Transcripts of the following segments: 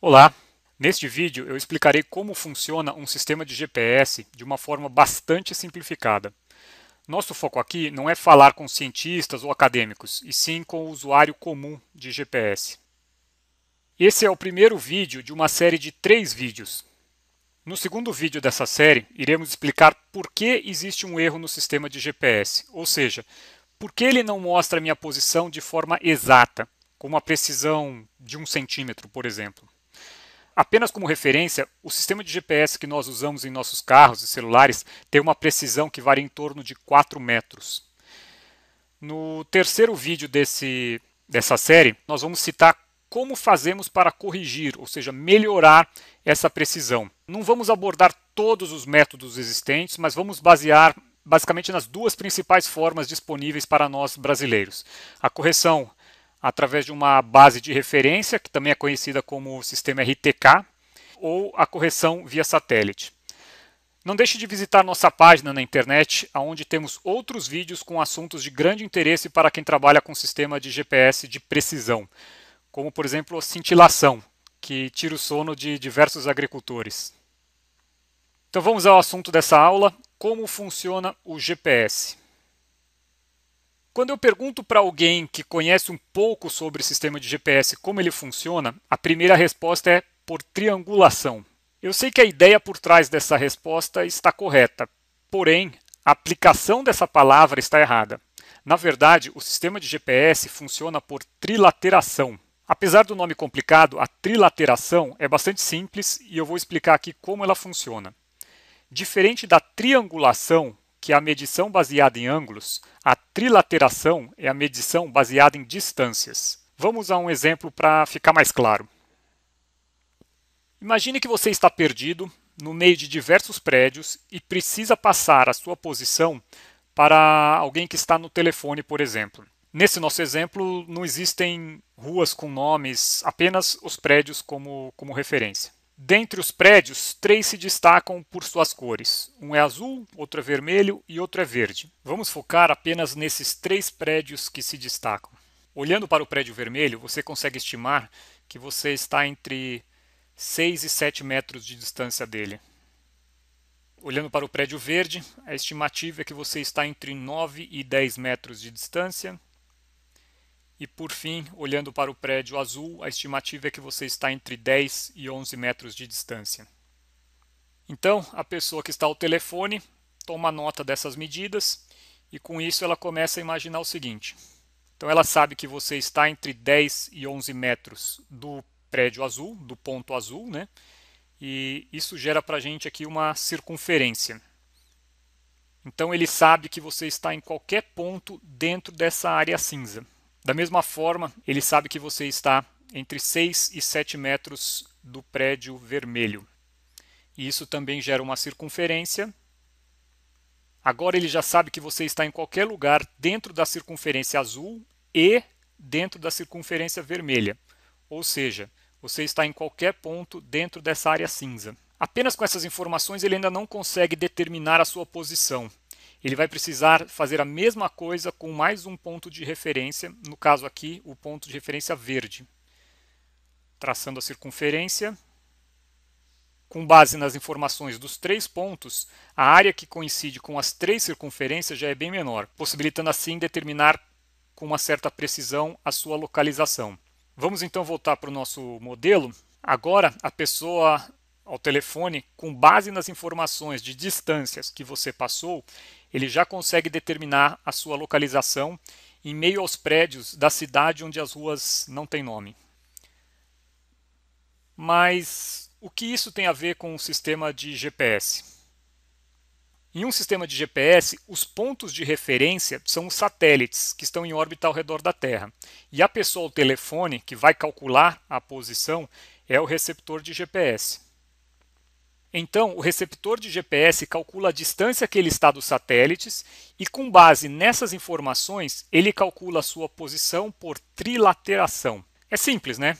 Olá! Neste vídeo eu explicarei como funciona um sistema de GPS de uma forma bastante simplificada. Nosso foco aqui não é falar com cientistas ou acadêmicos, e sim com o usuário comum de GPS. Esse é o primeiro vídeo de uma série de 3 vídeos. No segundo vídeo dessa série, iremos explicar por que existe um erro no sistema de GPS, ou seja, por que ele não mostra a minha posição de forma exata, com uma precisão de 1 centímetro, por exemplo. Apenas como referência, o sistema de GPS que nós usamos em nossos carros e celulares tem uma precisão que varia em torno de 4 metros. No terceiro vídeo dessa série, nós vamos citar como fazemos para corrigir, ou seja, melhorar essa precisão. Não vamos abordar todos os métodos existentes, mas vamos basear basicamente nas 2 principais formas disponíveis para nós brasileiros. A correção através de uma base de referência, que também é conhecida como sistema RTK, ou a correção via satélite. Não deixe de visitar nossa página na internet, onde temos outros vídeos com assuntos de grande interesse para quem trabalha com sistema de GPS de precisão, como por exemplo a cintilação, que tira o sono de diversos agricultores. Então vamos ao assunto dessa aula, como funciona o GPS. Quando eu pergunto para alguém que conhece um pouco sobre o sistema de GPS como ele funciona, a primeira resposta é por triangulação. Eu sei que a ideia por trás dessa resposta está correta, porém, a aplicação dessa palavra está errada. Na verdade, o sistema de GPS funciona por trilateração. Apesar do nome complicado, a trilateração é bastante simples e eu vou explicar aqui como ela funciona. Diferente da triangulação, que é a medição baseada em ângulos, a trilateração é a medição baseada em distâncias. Vamos a um exemplo para ficar mais claro. Imagine que você está perdido no meio de diversos prédios e precisa passar a sua posição para alguém que está no telefone, por exemplo. Nesse nosso exemplo, não existem ruas com nomes, apenas os prédios como referência. Dentre os prédios, 3 se destacam por suas cores. Um é azul, outro é vermelho e outro é verde. Vamos focar apenas nesses 3 prédios que se destacam. Olhando para o prédio vermelho, você consegue estimar que você está entre 6 e 7 metros de distância dele. Olhando para o prédio verde, a estimativa é que você está entre 9 e 10 metros de distância. E por fim, olhando para o prédio azul, a estimativa é que você está entre 10 e 11 metros de distância. Então, a pessoa que está ao telefone toma nota dessas medidas e com isso ela começa a imaginar o seguinte. Então ela sabe que você está entre 10 e 11 metros do prédio azul, do ponto azul, né? E isso gera para a gente aqui uma circunferência. Então ele sabe que você está em qualquer ponto dentro dessa área cinza. Da mesma forma, ele sabe que você está entre 6 e 7 metros do prédio vermelho. E isso também gera uma circunferência. Agora ele já sabe que você está em qualquer lugar dentro da circunferência azul e dentro da circunferência vermelha. Ou seja, você está em qualquer ponto dentro dessa área cinza. Apenas com essas informações ele ainda não consegue determinar a sua posição. Ele vai precisar fazer a mesma coisa com mais um ponto de referência, no caso aqui, o ponto de referência verde. Traçando a circunferência, com base nas informações dos 3 pontos, a área que coincide com as 3 circunferências já é bem menor, possibilitando assim determinar com uma certa precisão a sua localização. Vamos então voltar para o nosso modelo. Agora, a pessoa ao telefone, com base nas informações de distâncias que você passou, ele já consegue determinar a sua localização em meio aos prédios da cidade onde as ruas não têm nome. Mas o que isso tem a ver com o sistema de GPS? Em um sistema de GPS, os pontos de referência são os satélites que estão em órbita ao redor da Terra. E a pessoa ao telefone, que vai calcular a posição, é o receptor de GPS. Então, o receptor de GPS calcula a distância que ele está dos satélites e, com base nessas informações, ele calcula a sua posição por trilateração. É simples, né?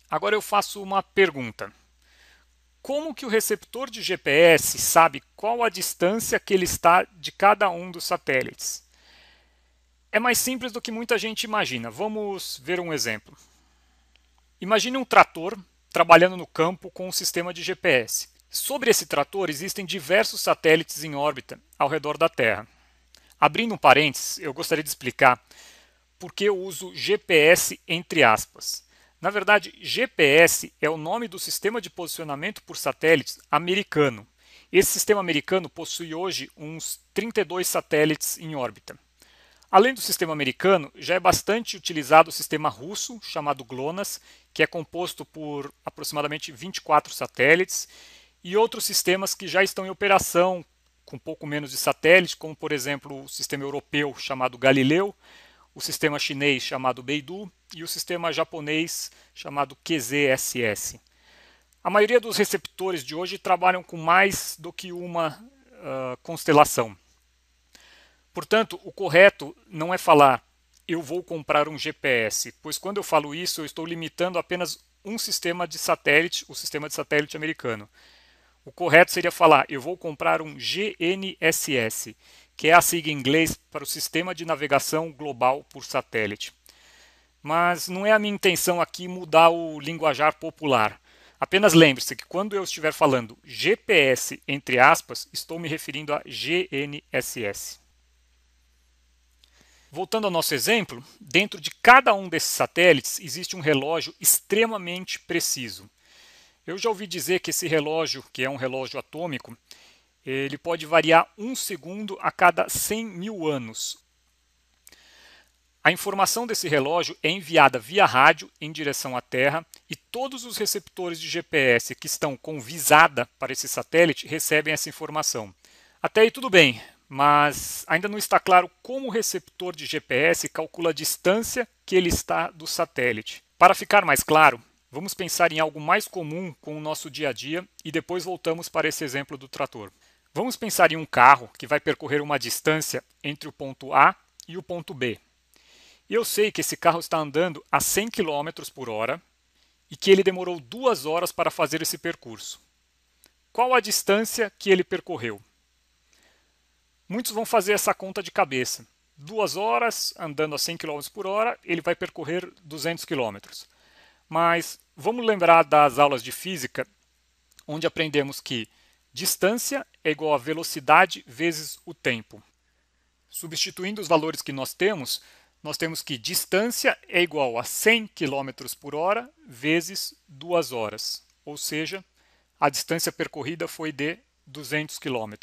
Agora eu faço uma pergunta. Como que o receptor de GPS sabe qual a distância que ele está de cada um dos satélites? É mais simples do que muita gente imagina. Vamos ver um exemplo. Imagine um trator trabalhando no campo com um sistema de GPS. Sobre esse trator existem diversos satélites em órbita ao redor da Terra. Abrindo um parênteses, eu gostaria de explicar por que eu uso GPS entre aspas. Na verdade, GPS é o nome do sistema de posicionamento por satélites americano. Esse sistema americano possui hoje uns 32 satélites em órbita. Além do sistema americano, já é bastante utilizado o sistema russo, chamado GLONASS, que é composto por aproximadamente 24 satélites, e outros sistemas que já estão em operação, com um pouco menos de satélite, como por exemplo o sistema europeu chamado Galileu, o sistema chinês chamado Beidou e o sistema japonês chamado QZSS. A maioria dos receptores de hoje trabalham com mais do que uma constelação. Portanto, o correto não é falar eu vou comprar um GPS, pois quando eu falo isso eu estou limitando apenas um sistema de satélite, o sistema de satélite americano. O correto seria falar eu vou comprar um GNSS, que é a sigla em inglês para o Sistema de Navegação Global por Satélite. Mas não é a minha intenção aqui mudar o linguajar popular. Apenas lembre-se que quando eu estiver falando GPS, entre aspas, estou me referindo a GNSS. Voltando ao nosso exemplo, dentro de cada um desses satélites existe um relógio extremamente preciso. Eu já ouvi dizer que esse relógio, que é um relógio atômico, ele pode variar 1 segundo a cada 100 mil anos. A informação desse relógio é enviada via rádio em direção à Terra e todos os receptores de GPS que estão com visada para esse satélite recebem essa informação. Até aí tudo bem, mas ainda não está claro como o receptor de GPS calcula a distância que ele está do satélite. Para ficar mais claro, vamos pensar em algo mais comum com o nosso dia a dia e depois voltamos para esse exemplo do trator. Vamos pensar em um carro que vai percorrer uma distância entre o ponto A e o ponto B. E eu sei que esse carro está andando a 100 km por hora e que ele demorou 2 horas para fazer esse percurso. Qual a distância que ele percorreu? Muitos vão fazer essa conta de cabeça. 2 horas andando a 100 km por hora, ele vai percorrer 200 km. Mas vamos lembrar das aulas de física, onde aprendemos que distância é igual a velocidade vezes o tempo. Substituindo os valores que nós temos que distância é igual a 100 km por hora vezes 2 horas. Ou seja, a distância percorrida foi de 200 km.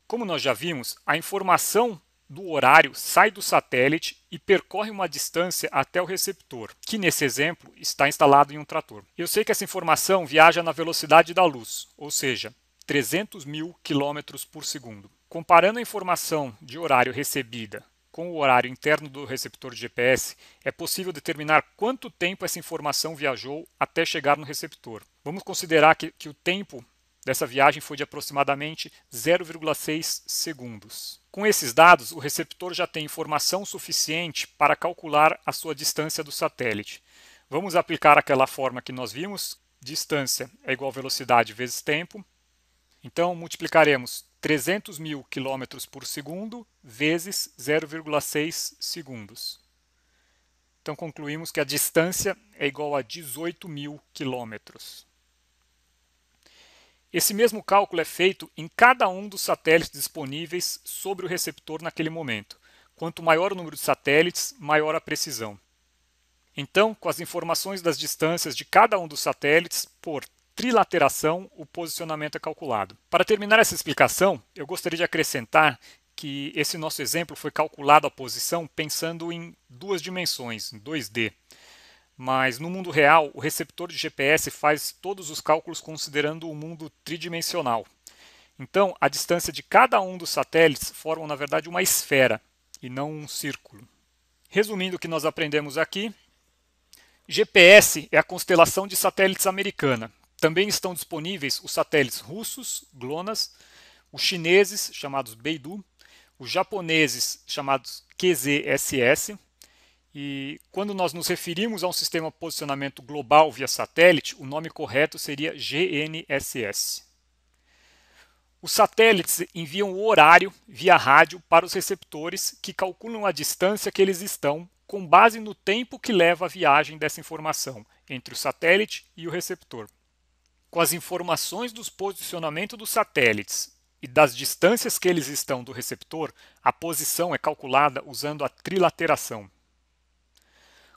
Como nós já vimos, a informação do horário sai do satélite e percorre uma distância até o receptor, que nesse exemplo está instalado em um trator. Eu sei que essa informação viaja na velocidade da luz, ou seja, 300 mil km por segundo. Comparando a informação de horário recebida com o horário interno do receptor de GPS, é possível determinar quanto tempo essa informação viajou até chegar no receptor. Vamos considerar que o tempo dessa viagem foi de aproximadamente 0,6 segundos. Com esses dados, o receptor já tem informação suficiente para calcular a sua distância do satélite. Vamos aplicar aquela forma que nós vimos, distância é igual a velocidade vezes tempo. Então, multiplicaremos 300 mil km por segundo vezes 0,6 segundos. Então, concluímos que a distância é igual a 18 mil quilômetros. Esse mesmo cálculo é feito em cada um dos satélites disponíveis sobre o receptor naquele momento. Quanto maior o número de satélites, maior a precisão. Então, com as informações das distâncias de cada um dos satélites, por trilateração, o posicionamento é calculado. Para terminar essa explicação, eu gostaria de acrescentar que esse nosso exemplo foi calculado a posição pensando em 2 dimensões, em 2D. Mas no mundo real, o receptor de GPS faz todos os cálculos considerando o mundo tridimensional. Então, a distância de cada um dos satélites forma, na verdade, uma esfera e não um círculo. Resumindo o que nós aprendemos aqui, GPS é a constelação de satélites americana. Também estão disponíveis os satélites russos, GLONASS, os chineses, chamados Beidou, os japoneses, chamados QZSS, e quando nós nos referimos a um sistema de posicionamento global via satélite, o nome correto seria GNSS. Os satélites enviam o horário via rádio para os receptores que calculam a distância que eles estão com base no tempo que leva a viagem dessa informação, entre o satélite e o receptor. Com as informações dos posicionamentos dos satélites e das distâncias que eles estão do receptor, a posição é calculada usando a trilateração.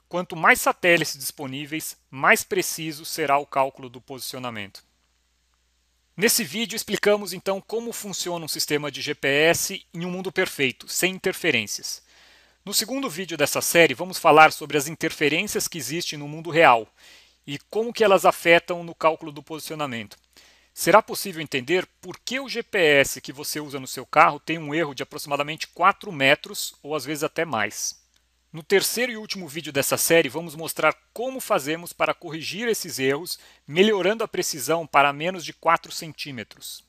Quanto mais satélites disponíveis, mais preciso será o cálculo do posicionamento. Nesse vídeo explicamos então como funciona um sistema de GPS em um mundo perfeito, sem interferências. No segundo vídeo dessa série vamos falar sobre as interferências que existem no mundo real e como que elas afetam no cálculo do posicionamento. Será possível entender por que o GPS que você usa no seu carro tem um erro de aproximadamente 4 metros ou às vezes até mais. No terceiro e último vídeo dessa série, vamos mostrar como fazemos para corrigir esses erros, melhorando a precisão para menos de 4 centímetros.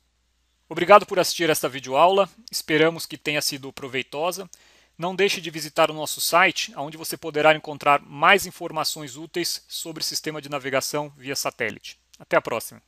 Obrigado por assistir esta videoaula, esperamos que tenha sido proveitosa. Não deixe de visitar o nosso site, onde você poderá encontrar mais informações úteis sobre sistema de navegação via satélite. Até a próxima!